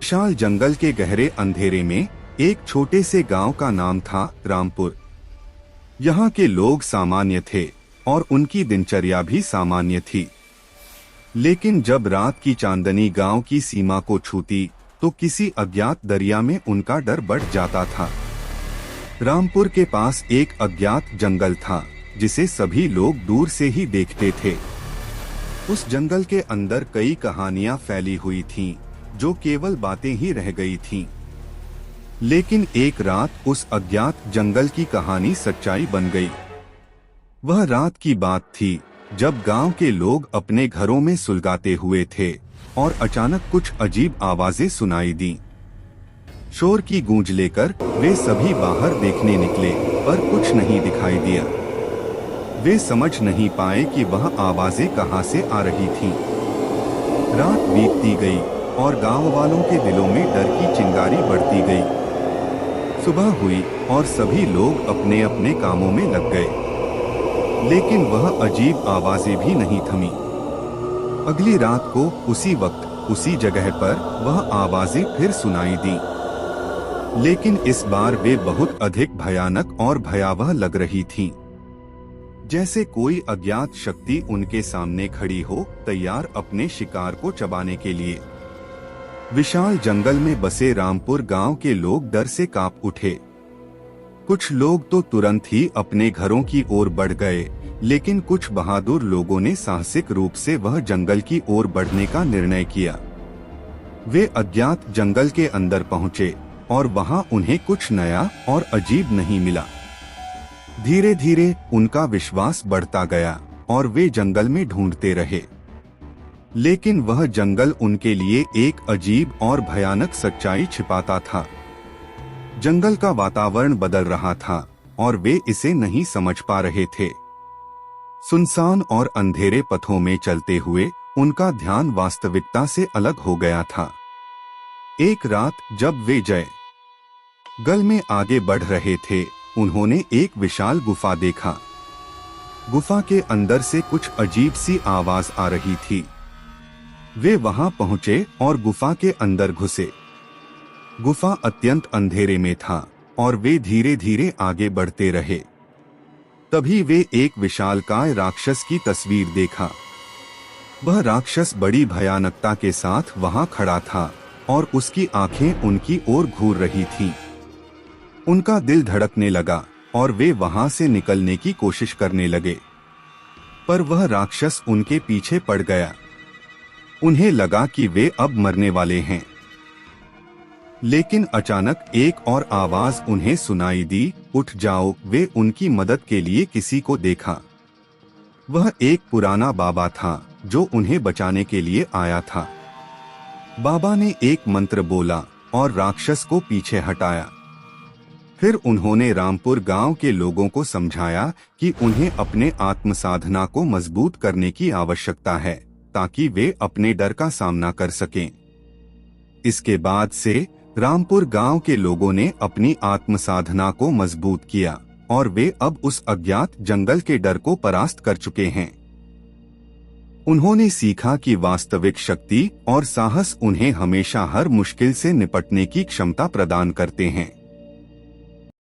विशाल जंगल के गहरे अंधेरे में एक छोटे से गांव का नाम था रामपुर। यहाँ के लोग सामान्य थे और उनकी दिनचर्या भी सामान्य थी। लेकिन जब रात की चांदनी गांव की सीमा को छूती तो किसी अज्ञात दरिया में उनका डर बढ़ जाता था। रामपुर के पास एक अज्ञात जंगल था जिसे सभी लोग दूर से ही देखते थे। उस जंगल के अंदर कई कहानियां फैली हुई थीं, जो केवल बातें ही रह गई थीं। लेकिन एक रात उस अज्ञात जंगल की कहानी सच्चाई बन गई। वह रात की बात थी जब गांव के लोग अपने घरों में सुलगाते हुए थे और अचानक कुछ अजीब आवाजें सुनाई दी। शोर की गूंज लेकर वे सभी बाहर देखने निकले, पर कुछ नहीं दिखाई दिया। वे समझ नहीं पाए कि वह आवाजें कहां से आ रही थीं। रात बीतती गई और गांव वालों के दिलों में डर की चिंगारी बढ़ती गई। सुबह हुई और सभी लोग अपने अपने कामों में लग गए, लेकिन वह अजीब आवाजें भी नहीं थमी। अगली रात को उसी वक्त उसी जगह पर वह आवाजें फिर सुनाई दी, लेकिन इस बार वे बहुत अधिक भयानक और भयावह लग रही थीं। जैसे कोई अज्ञात शक्ति उनके सामने खड़ी हो, तैयार अपने शिकार को चबाने के लिए। विशाल जंगल में बसे रामपुर गांव के लोग डर से कांप उठे। कुछ लोग तो तुरंत ही अपने घरों की ओर बढ़ गए, लेकिन कुछ बहादुर लोगों ने साहसिक रूप से वह जंगल की ओर बढ़ने का निर्णय किया। वे अज्ञात जंगल के अंदर पहुंचे और वहां उन्हें कुछ नया और अजीब नहीं मिला। धीरे धीरे उनका विश्वास बढ़ता गया और वे जंगल में ढूंढते रहे, लेकिन वह जंगल उनके लिए एक अजीब और भयानक सच्चाई छिपाता था। जंगल का वातावरण बदल रहा था और वे इसे नहीं समझ पा रहे थे। सुनसान और अंधेरे पथों में चलते हुए उनका ध्यान वास्तविकता से अलग हो गया था। एक रात जब वे जंगल में आगे बढ़ रहे थे, उन्होंने एक विशाल गुफा देखा। गुफा के अंदर से कुछ अजीब सी आवाज आ रही थी। वे वहां पहुंचे और गुफा के अंदर घुसे। गुफा अत्यंत अंधेरे में था और वे धीरे धीरे आगे बढ़ते रहे। तभी वे एक विशालकाय राक्षस की तस्वीर देखा। वह राक्षस बड़ी भयानकता के साथ वहां खड़ा था और उसकी आंखें उनकी ओर घूर रही थीं। उनका दिल धड़कने लगा और वे वहां से निकलने की कोशिश करने लगे, पर वह राक्षस उनके पीछे पड़ गया। उन्हें लगा कि वे अब मरने वाले हैं, लेकिन अचानक एक और आवाज उन्हें सुनाई दी, उठ जाओ। वे उनकी मदद के लिए किसी को देखा। वह एक पुराना बाबा था जो उन्हें बचाने के लिए आया था। बाबा ने एक मंत्र बोला और राक्षस को पीछे हटाया। फिर उन्होंने रामपुर गांव के लोगों को समझाया कि उन्हें अपने आत्म साधना को मजबूत करने की आवश्यकता है, ताकि वे अपने डर का सामना कर सकें। इसके बाद से रामपुर गांव के लोगों ने अपनी आत्म साधना को मजबूत किया और वे अब उस अज्ञात जंगल के डर को परास्त कर चुके हैं। उन्होंने सीखा कि वास्तविक शक्ति और साहस उन्हें हमेशा हर मुश्किल से निपटने की क्षमता प्रदान करते हैं।